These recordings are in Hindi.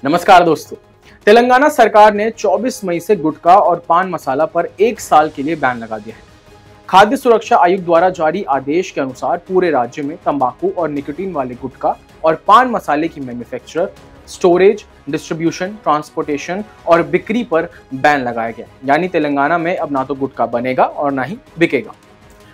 नमस्कार दोस्तों। तेलंगाना सरकार ने 24 मई से गुटखा और पान मसाला पर 1 साल के लिए बैन लगा दिया है। खाद्य सुरक्षा आयुक्त द्वारा जारी आदेश के अनुसार पूरे राज्य में तंबाकू और निकोटीन वाले गुटखा और पान मसाले की मैन्युफैक्चर, स्टोरेज, डिस्ट्रीब्यूशन, ट्रांसपोर्टेशन और बिक्री पर बैन लगाया गया। यानी तेलंगाना में अब ना तो गुटखा बनेगा और ना ही बिकेगा।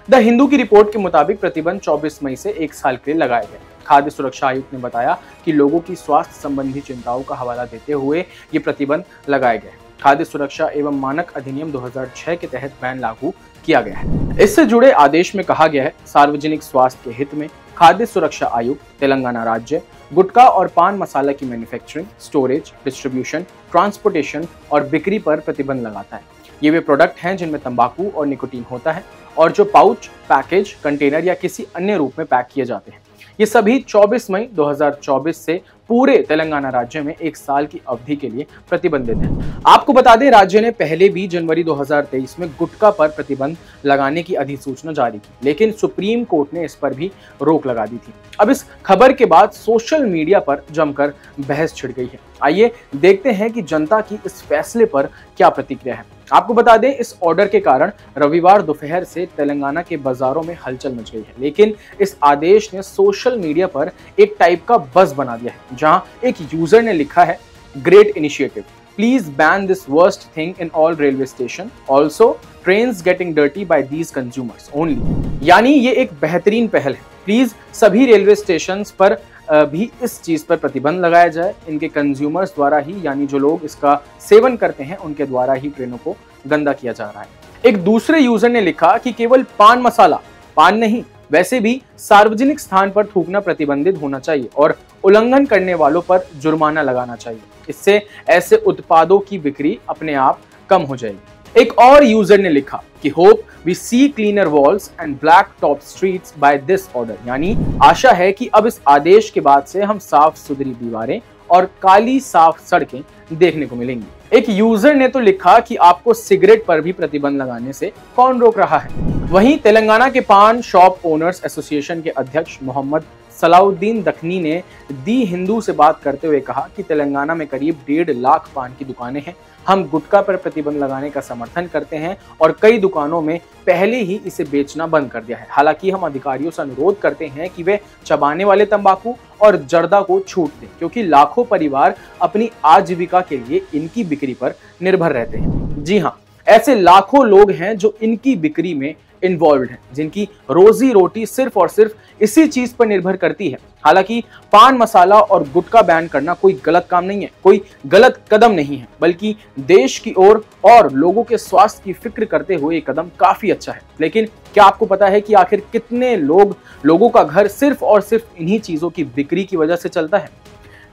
द हिंदू की रिपोर्ट के मुताबिक प्रतिबंध 24 मई से 1 साल के लिए लगाया गया। खाद्य सुरक्षा आयुक्त ने बताया कि लोगों की स्वास्थ्य संबंधी चिंताओं का हवाला देते हुए ये प्रतिबंध लगाए गए। खाद्य सुरक्षा एवं मानक अधिनियम 2006 के तहत बैन लागू किया गया है। इससे जुड़े आदेश में कहा गया है, सार्वजनिक स्वास्थ्य के हित में खाद्य सुरक्षा आयुक्त तेलंगाना राज्य गुटखा और पान मसाला की मैन्युफैक्चरिंग, स्टोरेज, डिस्ट्रीब्यूशन, ट्रांसपोर्टेशन और बिक्री पर प्रतिबंध लगाता है। ये वे प्रोडक्ट हैं जिनमें तंबाकू और निकोटीन होता है और जो पाउच, पैकेज, कंटेनर या किसी अन्य रूप में पैक किए जाते हैं। ये सभी 24 मई 2024 से पूरे तेलंगाना राज्य में 1 साल की अवधि के लिए प्रतिबंधित है। आपको बता दें, राज्य ने पहले भी जनवरी 2023 में गुटखा पर प्रतिबंध लगाने की अधिसूचना जारी की, लेकिन सुप्रीम कोर्ट ने इस पर भी रोक लगा दी थी। अब इस खबर के बाद सोशल मीडिया पर जमकर बहस छिड़ गई है। आइए देखते हैं कि जनता की इस फैसले पर क्या प्रतिक्रिया है। आपको बता दें, इस ऑर्डर के कारण रविवार दोपहर से तेलंगाना के बाजारों में हलचल मच गई है, लेकिन इस आदेश ने सोशल मीडिया पर एक टाइप का बज़ बना दिया है, जहां एक यूजर ने लिखा है, great initiative, please ban this worst thing in all railway station, also trains getting dirty by these consumers only. यानी ये एक बेहतरीन पहल है। प्लीज सभी रेलवे स्टेशन पर भी इस चीज पर प्रतिबंध लगाया जाए। इनके कंज्यूमर्स द्वारा ही, यानी जो लोग इसका सेवन करते हैं, उनके द्वारा ही ट्रेनों को गंदा किया जा रहा है। एक दूसरे यूजर ने लिखा कि केवल पान मसाला, पान नहीं, वैसे भी सार्वजनिक स्थान पर थूकना प्रतिबंधित होना चाहिए और उल्लंघन करने वालों पर जुर्माना लगाना चाहिए। इससे ऐसे उत्पादों की बिक्री अपने आप कम हो जाएगी। एक और यूजर ने लिखा कि hope we see cleaner walls and black top streets by this order, यानी आशा है कि अब इस आदेश के बाद से हम साफ सुथरी दीवारें और काली साफ सड़कें देखने को मिलेंगी। एक यूजर ने तो लिखा कि आपको सिगरेट पर भी प्रतिबंध लगाने से कौन रोक रहा है। वहीं तेलंगाना के पान शॉप ओनर्स एसोसिएशन के अध्यक्ष मोहम्मद सलाउद्दीन दखनी ने दी हिंदू से बात करते हुए कहा कि तेलंगाना में करीब 1.5 लाख पान की दुकानें हैं। हम गुटखा पर प्रतिबंध लगाने का समर्थन करते हैं और कई दुकानों में पहले ही इसे बेचना बंद कर दिया है। हालांकि हम अधिकारियों से अनुरोध करते हैं कि वे चबाने वाले तंबाकू और जर्दा को छूट दें, क्योंकि लाखों परिवार अपनी आजीविका के लिए इनकी बिक्री पर निर्भर रहते हैं। जी हाँ, ऐसे लाखों लोग हैं जो इनकी बिक्री में इन्वॉल्व हैं, जिनकी रोजी रोटी सिर्फ और सिर्फ इसी चीज पर निर्भर करती है। हालांकि पान मसाला और गुटखा बैन करना कोई गलत काम नहीं है, कोई गलत कदम नहीं है, बल्कि देश की ओर और लोगों के स्वास्थ्य की फिक्र करते हुए ये कदम काफी अच्छा है। लेकिन क्या आपको पता है कि आखिर कितने लोगों का घर सिर्फ और सिर्फ इन्हीं चीजों की बिक्री की वजह से चलता है?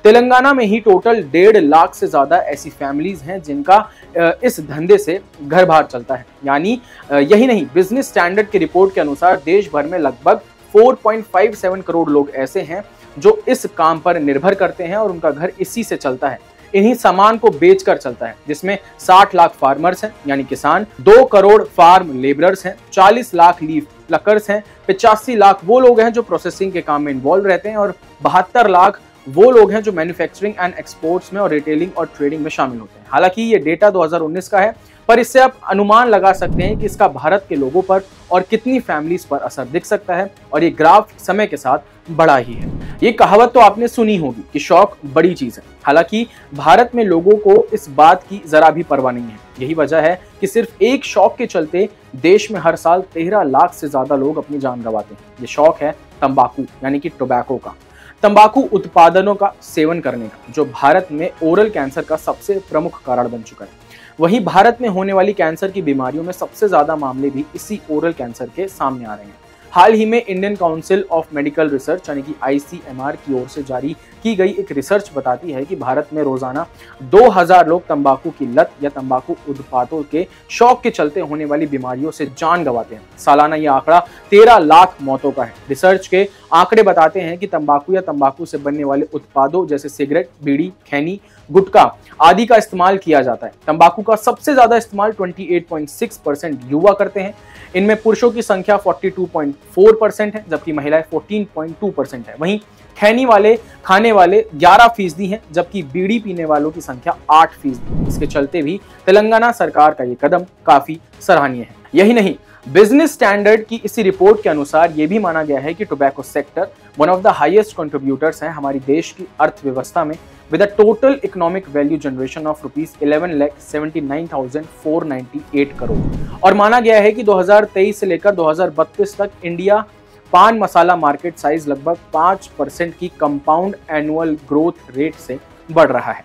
तेलंगाना में ही टोटल 1.5 लाख से ज्यादा ऐसी फैमिलीज हैं जिनका इस धंधे से घर बाहर चलता है। यानी यही नहीं, बिजनेस स्टैंडर्ड की रिपोर्ट के अनुसार देश भर में लगभग 4.57 करोड़ लोग ऐसे हैं जो इस काम पर निर्भर करते हैं और उनका घर इसी से चलता है, इन्हीं सामान को बेचकर चलता है, जिसमें 60 लाख फार्मर्स हैं यानी किसान, 2 करोड़ फार्म लेबरर्स हैं, 40 लाख लीफ प्लकर्स हैं, 85 लाख वो लोग हैं जो प्रोसेसिंग के काम में इन्वॉल्व रहते हैं और 72 लाख वो लोग हैं जो मैन्युफैक्चरिंग एंड एक्सपोर्ट्स में और रिटेलिंग और ट्रेडिंग में शामिल होते हैं। हालांकि ये डेटा 2019 का है, पर इससे आप अनुमान लगा सकते हैं कि इसका भारत के लोगों पर और कितनी फैमिलीज पर असर दिख सकता है, और ये ग्राफ समय के साथ बढ़ा ही है। ये कहावत तो आपने सुनी होगी कि शौक बड़ी चीज है। हालांकि भारत में लोगों को इस बात की जरा भी परवाह नहीं है। यही वजह है कि सिर्फ एक शौक के चलते देश में हर साल 13 लाख से ज्यादा लोग अपनी जान गंवाते हैं। ये शौक है तंबाकू यानी कि टोबैको का, तंबाकू उत्पादनों का सेवन करने का, जो भारत में ओरल कैंसर का सबसे प्रमुख कारण बन चुका है। वहीं भारत में होने वाली कैंसर की बीमारियों में सबसे ज्यादा मामले भी इसी ओरल कैंसर के सामने आ रहे हैं। हाल ही में Indian council of medical research यानी कि ICMR की ओर से जारी की गई एक रिसर्च बताती है कि भारत में रोजाना 2000 लोग तंबाकू की लत या तंबाकू उत्पादों के शौक के चलते होने वाली बीमारियों से जान गंवाते हैं। सालाना यह आंकड़ा 13 लाख मौतों का है। रिसर्च के आंकड़े बताते हैं कि तंबाकू या तंबाकू से बनने वाले उत्पादों जैसे सिगरेट, बीड़ी, खैनी, गुटखा आदि का इस्तेमाल किया जाता है। तंबाकू का सबसे ज्यादा इस्तेमाल 28.6% युवा करते हैं। इनमें पुरुषों की संख्या 42.4% है, जबकि महिलाएं 14.2% है। वहीं खैनी वाले खाने वाले 11% हैं, जबकि बीड़ी पीने वालों की संख्या 8%। इसके चलते भी तेलंगाना सरकार का ये कदम काफी सराहनीय है। यही नहीं, बिजनेस स्टैंडर्ड की इसी रिपोर्ट के अनुसार यह भी माना गया है कि tobacco sector one of the highest contributors है हमारी देश की अर्थव्यवस्था में, with a total economic value generation of ₹11,79,498 crore. और माना गया है कि 2023 से लेकर 2032 तक इंडिया पान मसाला मार्केट साइज लगभग 5% की कंपाउंड एनुअल ग्रोथ रेट से बढ़ रहा है।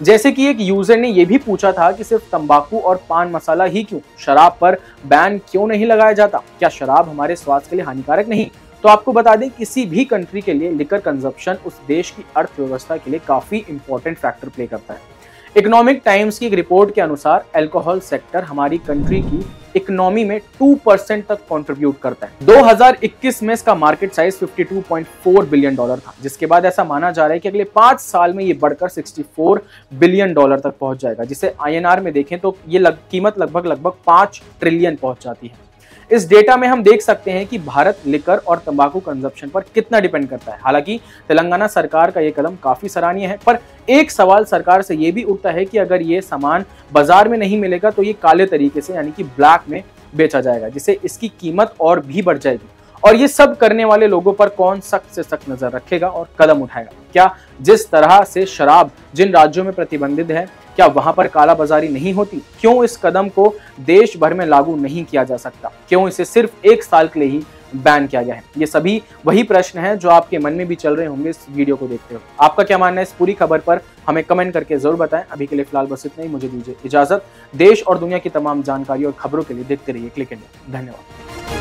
जैसे कि एक यूजर ने यह भी पूछा था कि सिर्फ तंबाकू और पान मसाला ही क्यों, शराब पर बैन क्यों नहीं लगाया जाता? क्या शराब हमारे स्वास्थ्य के लिए हानिकारक नहीं? तो आपको बता दें, किसी भी कंट्री के लिए लिकर कंजप्शन उस देश की अर्थव्यवस्था के लिए काफी इंपॉर्टेंट फैक्टर प्ले करता है। इकोनॉमिक टाइम्स की एक रिपोर्ट के अनुसार अल्कोहल सेक्टर हमारी कंट्री की इकोनॉमी में 2% तक कंट्रीब्यूट करता है। 2021 में इसका मार्केट साइज $52.4 बिलियन था, जिसके बाद ऐसा माना जा रहा है कि अगले 5 साल में ये बढ़कर $64 बिलियन तक पहुंच जाएगा, जिसे INR में देखें तो ये कीमत लगभग 5 ट्रिलियन पहुंच जाती है। इस डेटा में हम देख सकते हैं कि भारत लिकर और तंबाकू कंजप्शन पर कितना डिपेंड करता है। हालांकि तेलंगाना सरकार का यह कदम काफी सराहनीय है, पर एक सवाल सरकार से यह भी उठता है कि अगर ये सामान बाजार में नहीं मिलेगा तो ये काले तरीके से यानी कि ब्लैक में बेचा जाएगा, जिससे इसकी कीमत और भी बढ़ जाएगी। और ये सब करने वाले लोगों पर कौन सख्त से सख्त नजर रखेगा और कदम उठाएगा? क्या जिस तरह से शराब जिन राज्यों में प्रतिबंधित है, क्या वहां पर कालाबाजारी नहीं होती? क्यों इस कदम को देश भर में लागू नहीं किया जा सकता? क्यों इसे सिर्फ 1 साल के लिए ही बैन किया गया है? ये सभी वही प्रश्न हैं जो आपके मन में भी चल रहे होंगे इस वीडियो को देखते हुए। आपका क्या मानना है इस पूरी खबर पर? हमें कमेंट करके जरूर बताएं। अभी के लिए फिलहाल बस इतना ही, मुझे दीजिए इजाजत। देश और दुनिया की तमाम जानकारी और खबरों के लिए देखते रहिए क्लिक इंडिया। धन्यवाद।